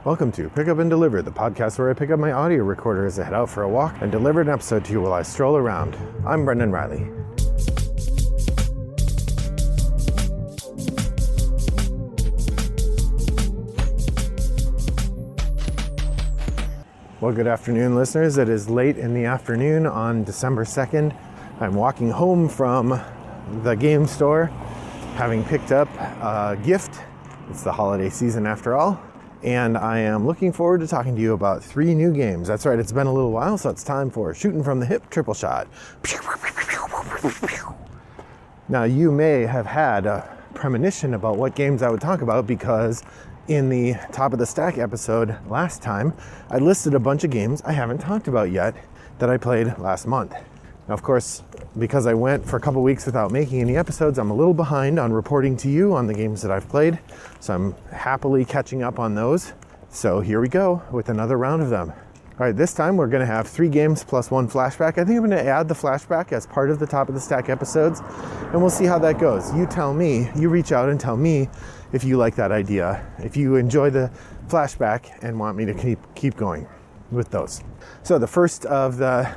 Welcome to Pick Up and Deliver, the podcast where I pick up my audio recorder as I head out for a walk and deliver an episode to you while I stroll around. I'm Brendan Riley. Well, good afternoon, listeners. It is late in the afternoon on December 2nd. I'm walking home from the game store, having picked up a gift. It's the holiday season after all. And I am looking forward to talking to you about 3 new games. That's right, it's been a little while, so it's time for Shooting from the Hip Triple Shot. Now, you may have had a premonition about what games I would talk about because in the Top of the Stack episode last time, I listed a bunch of games I haven't talked about yet that I played last month. Now, of course, because I went for a couple weeks without making any episodes, I'm a little behind on reporting to you on the games that I've played. So I'm happily catching up on those. So here we go with another round of them. All right, this time we're going to have 3 games plus 1 flashback. I think I'm going to add the flashback as part of the Top of the Stack episodes, and we'll see how that goes. You tell me, you reach out and tell me if you like that idea, if you enjoy the flashback and want me to keep going with those. So the first of the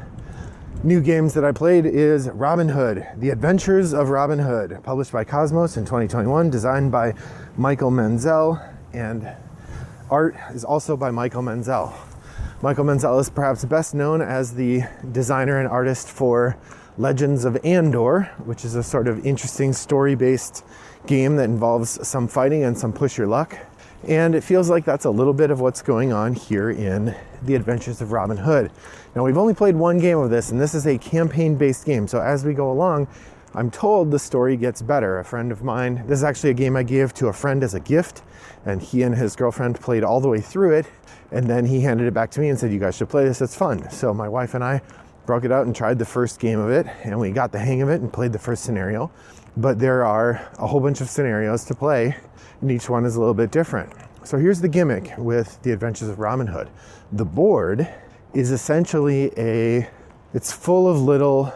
new games that I played is Robin Hood, The Adventures of Robin Hood, published by Cosmos in 2021, designed by Michael Menzel, and art is also by Michael Menzel. Michael Menzel is perhaps best known as the designer and artist for Legends of Andor, which is a sort of interesting story-based game that involves some fighting and some push your luck. And it feels like that's a little bit of what's going on here in The Adventures of Robin Hood. Now, we've only played 1 game of this, and this is a campaign-based game. So as we go along, I'm told the story gets better. A friend of mine, this is actually a game I gave to a friend as a gift, and he and his girlfriend played all the way through it, and then he handed it back to me and said, you guys should play this, it's fun. So my wife and I broke it out and tried the first game of it, and we got the hang of it and played the first scenario. But there are a whole bunch of scenarios to play, and each one is a little bit different. So here's the gimmick with The Adventures of Robin Hood. The board is essentially it's full of little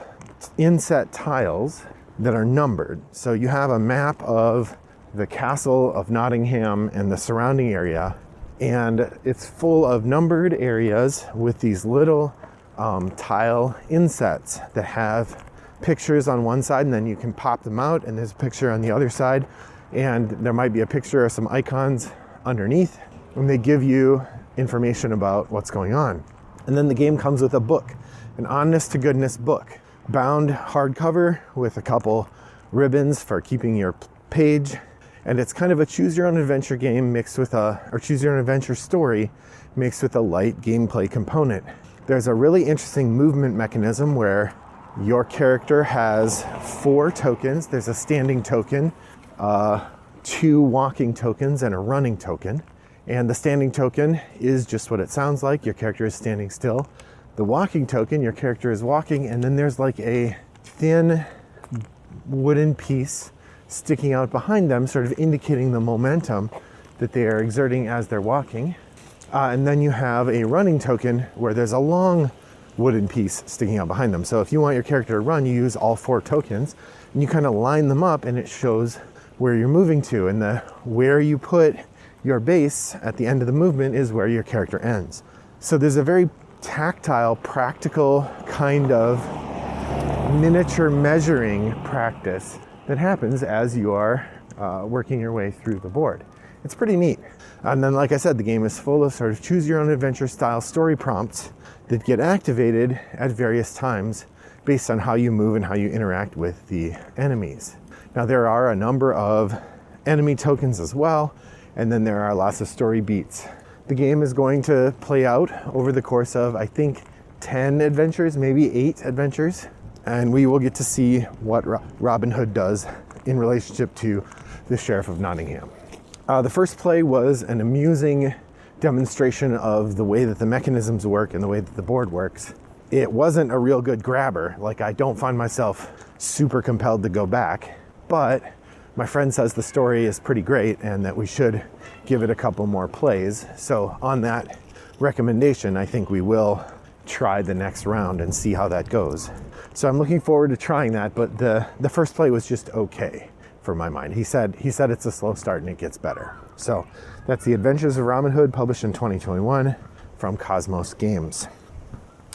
inset tiles that are numbered. So you have a map of the castle of Nottingham and the surrounding area, and it's full of numbered areas with these little tile insets that have pictures on one side, and then you can pop them out and there's a picture on the other side, and there might be a picture or some icons underneath, and they give you information about what's going on. And then the game comes with a book, an honest to goodness book, bound hardcover with a couple ribbons for keeping your page. And it's kind of a choose your own adventure game mixed with or choose your own adventure story mixed with a light gameplay component. There's a really interesting movement mechanism where your character has 4 tokens. There's a standing token, 2 walking tokens, and a running token. And the standing token is just what it sounds like. Your character is standing still. The walking token, your character is walking, and then there's like a thin wooden piece sticking out behind them, sort of indicating the momentum that they are exerting as they're walking. And then you have a running token where there's a long wooden piece sticking out behind them. So if you want your character to run, you use all 4 tokens, and you kind of line them up, and it shows where you're moving to. And where you put your base at the end of the movement is where your character ends. So there's a very tactile, practical kind of miniature measuring practice that happens as you are working your way through the board. It's pretty neat. And then, like I said, the game is full of sort of choose your own adventure style story prompts that get activated at various times based on how you move and how you interact with the enemies. Now, there are a number of enemy tokens as well, and then there are lots of story beats. The game is going to play out over the course of, I think, 10 adventures, maybe 8 adventures, and we will get to see what Robin Hood does in relationship to the Sheriff of Nottingham. The first play was an amusing demonstration of the way that the mechanisms work and the way that the board works. It wasn't a real good grabber. Like, I don't find myself super compelled to go back, but my friend says the story is pretty great and that we should give it a couple more plays. So on that recommendation, I think we will try the next round and see how that goes. So I'm looking forward to trying that, but the first play was just okay. for my mind. He said it's a slow start and it gets better. So that's The Adventures of Robin Hood, published in 2021 from Cosmos Games.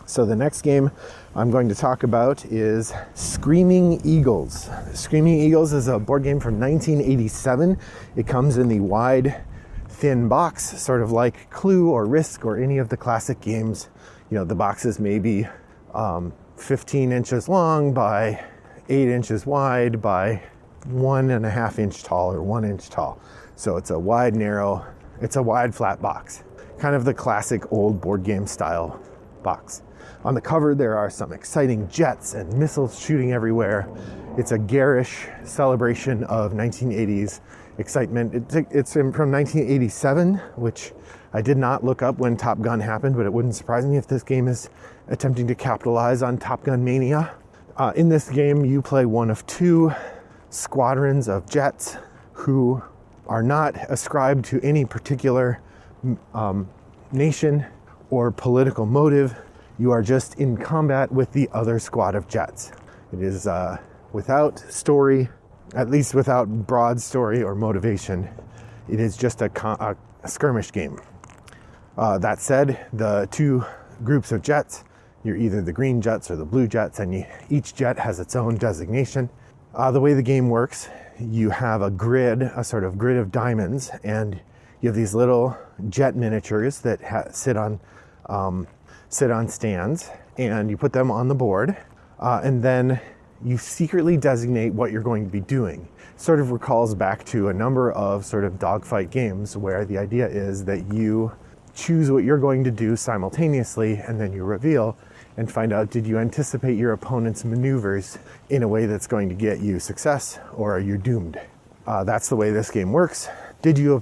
So the next game I'm going to talk about is Screaming Eagles. Screaming Eagles is a board game from 1987. It comes in the wide, thin box, sort of like Clue or Risk or any of the classic games. You know, the boxes may be 15 inches long by 8 inches wide by 1.5 inch tall or 1 inch tall. So it's a wide, flat box. Kind of the classic old board game style box. On the cover, there are some exciting jets and missiles shooting everywhere. It's a garish celebration of 1980s excitement. It's from 1987, which I did not look up when Top Gun happened, but it wouldn't surprise me if this game is attempting to capitalize on Top Gun mania. In this game, you play one of two squadrons of jets who are not ascribed to any particular nation or political motive. You are just in combat with the other squad of jets. It is without story, at least without broad story or motivation. It is just a skirmish game. That said, the two groups of jets, you're either the green jets or the blue jets, and each jet has its own designation. The way the game works, you have a sort of grid of diamonds, and you have these little jet miniatures that sit on stands, and you put them on the board, and then you secretly designate what you're going to be doing. Sort of recalls back to a number of sort of dogfight games where the idea is that you choose what you're going to do simultaneously, and then you reveal and find out, did you anticipate your opponent's maneuvers in a way that's going to get you success, or are you doomed? That's the way this game works. Did you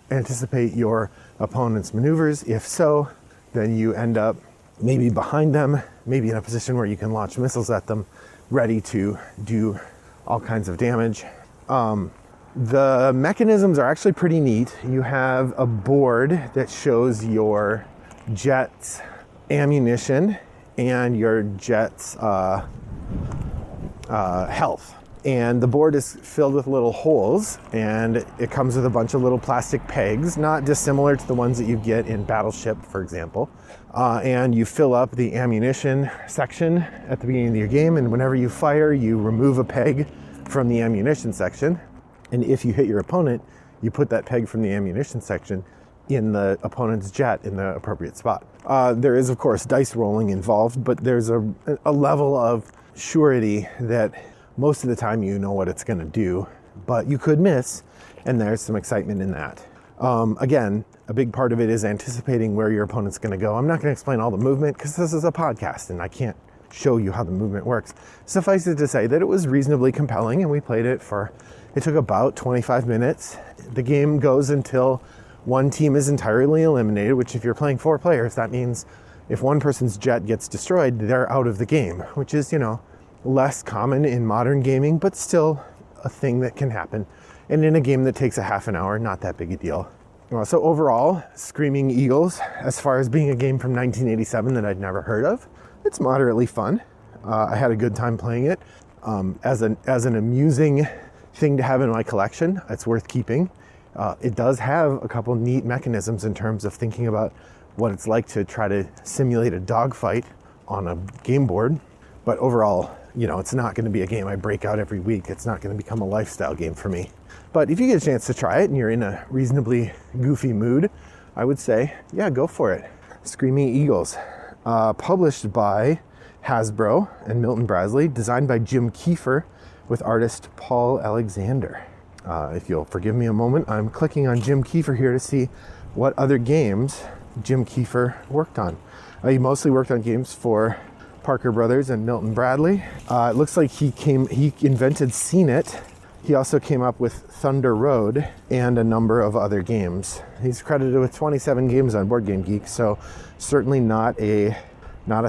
anticipate your opponent's maneuvers? If so, then you end up maybe behind them, maybe in a position where you can launch missiles at them, ready to do all kinds of damage. The mechanisms are actually pretty neat. You have a board that shows your jet's ammunition and your jet's health. And the board is filled with little holes, and it comes with a bunch of little plastic pegs, not dissimilar to the ones that you get in Battleship, for example. And you fill up the ammunition section at the beginning of your game, and whenever you fire, you remove a peg from the ammunition section. And if you hit your opponent, you put that peg from the ammunition section in the opponent's jet in the appropriate spot. There is, of course, dice rolling involved, but there's a level of surety that most of the time you know what it's going to do, but you could miss, and there's some excitement in that. Again, a big part of it is anticipating where your opponent's going to go. I'm not going to explain all the movement because this is a podcast and I can't show you how the movement works. Suffice it to say that it was reasonably compelling, and we played it it took about 25 minutes. The game goes until one team is entirely eliminated, which if you're playing 4 players, that means if one person's jet gets destroyed, they're out of the game, which is, less common in modern gaming, but still a thing that can happen. And in a game that takes a half an hour, not that big a deal. So overall, Screaming Eagles, as far as being a game from 1987 that I'd never heard of, it's moderately fun. I had a good time playing it. As an amusing thing to have in my collection, it's worth keeping. It does have a couple neat mechanisms in terms of thinking about what it's like to try to simulate a dogfight on a game board. But overall, it's not going to be a game I break out every week. It's not going to become a lifestyle game for me. But if you get a chance to try it and you're in a reasonably goofy mood, I would say, yeah, go for it. Screaming Eagles, published by Hasbro and Milton Bradley, designed by Jim Kiefer with artist Paul Alexander. If you'll forgive me a moment, I'm clicking on Jim Kiefer here to see what other games Jim Kiefer worked on. He mostly worked on games for Parker Brothers and Milton Bradley. It looks like he invented Scene It. He also came up with Thunder Road and a number of other games. He's credited with 27 games on Board Game Geek, so certainly not a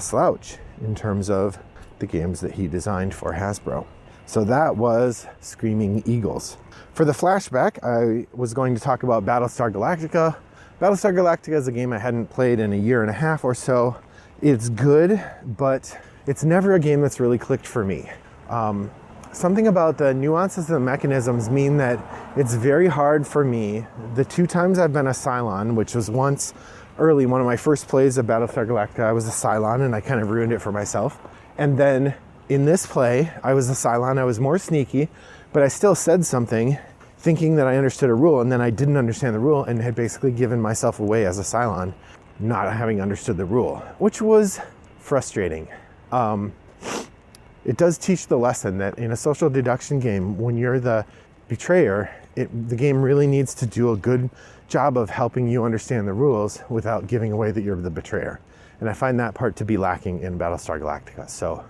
slouch in terms of the games that he designed for Hasbro. So that was Screaming Eagles. For the flashback, I was going to talk about Battlestar Galactica. Battlestar Galactica is a game I hadn't played in a year and a half or so. It's good, but it's never a game that's really clicked for me. something about the nuances of the mechanisms mean that it's very hard for me. The 2 times I've been a Cylon, which was once early, one of my first plays of Battlestar Galactica, I was a Cylon and I kind of ruined it for myself. And then in this play, I was a Cylon, I was more sneaky, but I still said something thinking that I understood a rule, and then I didn't understand the rule and had basically given myself away as a Cylon, not having understood the rule, which was frustrating. It does teach the lesson that in a social deduction game, when you're the betrayer, the game really needs to do a good job of helping you understand the rules without giving away that you're the betrayer. And I find that part to be lacking in Battlestar Galactica. So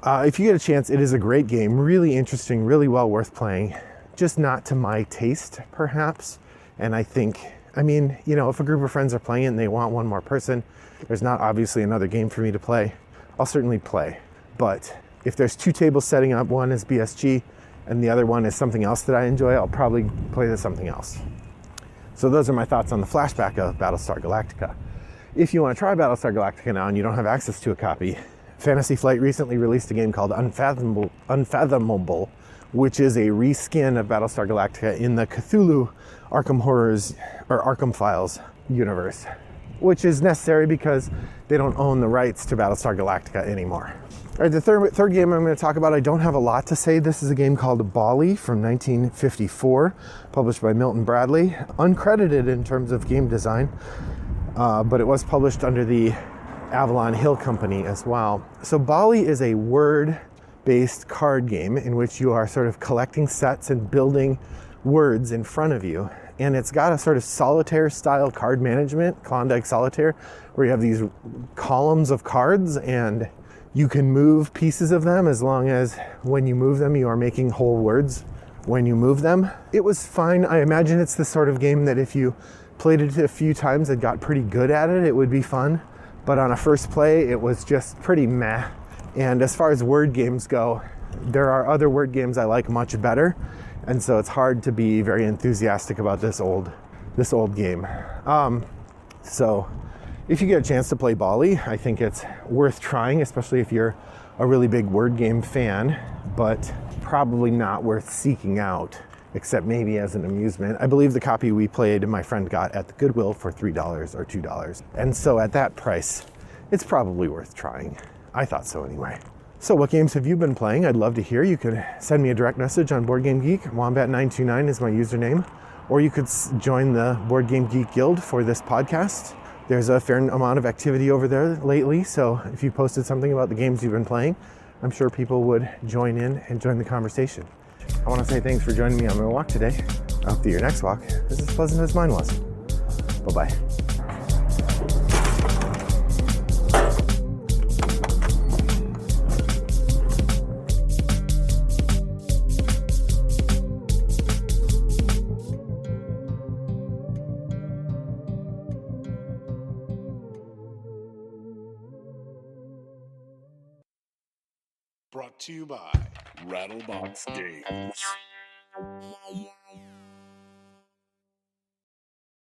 if you get a chance, it is a great game, really interesting, really well worth playing, just not to my taste, perhaps. And I think, if a group of friends are playing it and they want one more person, there's not obviously another game for me to play, I'll certainly play. But if there's 2 tables setting up, one is BSG and the other one is something else that I enjoy, I'll probably play something else. So those are my thoughts on the flashback of Battlestar Galactica. If you want to try Battlestar Galactica now and you don't have access to a copy, Fantasy Flight recently released a game called Unfathomable, which is a reskin of Battlestar Galactica in the Cthulhu Arkham Horrors or Arkham Files universe, which is necessary because they don't own the rights to Battlestar Galactica anymore. All right, the third game I'm going to talk about, I don't have a lot to say. This is a game called Bali from 1954, published by Milton Bradley, uncredited in terms of game design, but it was published under the Avalon Hill Company as well. So Bali is a word-based card game in which you are sort of collecting sets and building words in front of you. And it's got a sort of solitaire-style card management, Klondike Solitaire, where you have these columns of cards and you can move pieces of them as long as when you move them, you are making whole words when you move them. It was fine. I imagine it's the sort of game that if you played it a few times and got pretty good at it, it would be fun. But on a first play, it was just pretty meh. And as far as word games go, there are other word games I like much better. And so it's hard to be very enthusiastic about this old game. So if you get a chance to play Bali, I think it's worth trying, especially if you're a really big word game fan, but probably not worth seeking out, except maybe as an amusement. I believe the copy we played, my friend got at the Goodwill for $3 or $2. And so at that price, it's probably worth trying. I thought so anyway. So what games have you been playing? I'd love to hear. You could send me a direct message on Board Game Geek. Wombat929 is my username. Or you could join the Board Game Geek Guild for this podcast. There's a fair amount of activity over there lately, so if you posted something about the games you've been playing, I'm sure people would join in and join the conversation. I want to say thanks for joining me on my walk today. I hope that your next walk is as pleasant as mine was. Bye-bye. Brought to you by Rattlebox Games.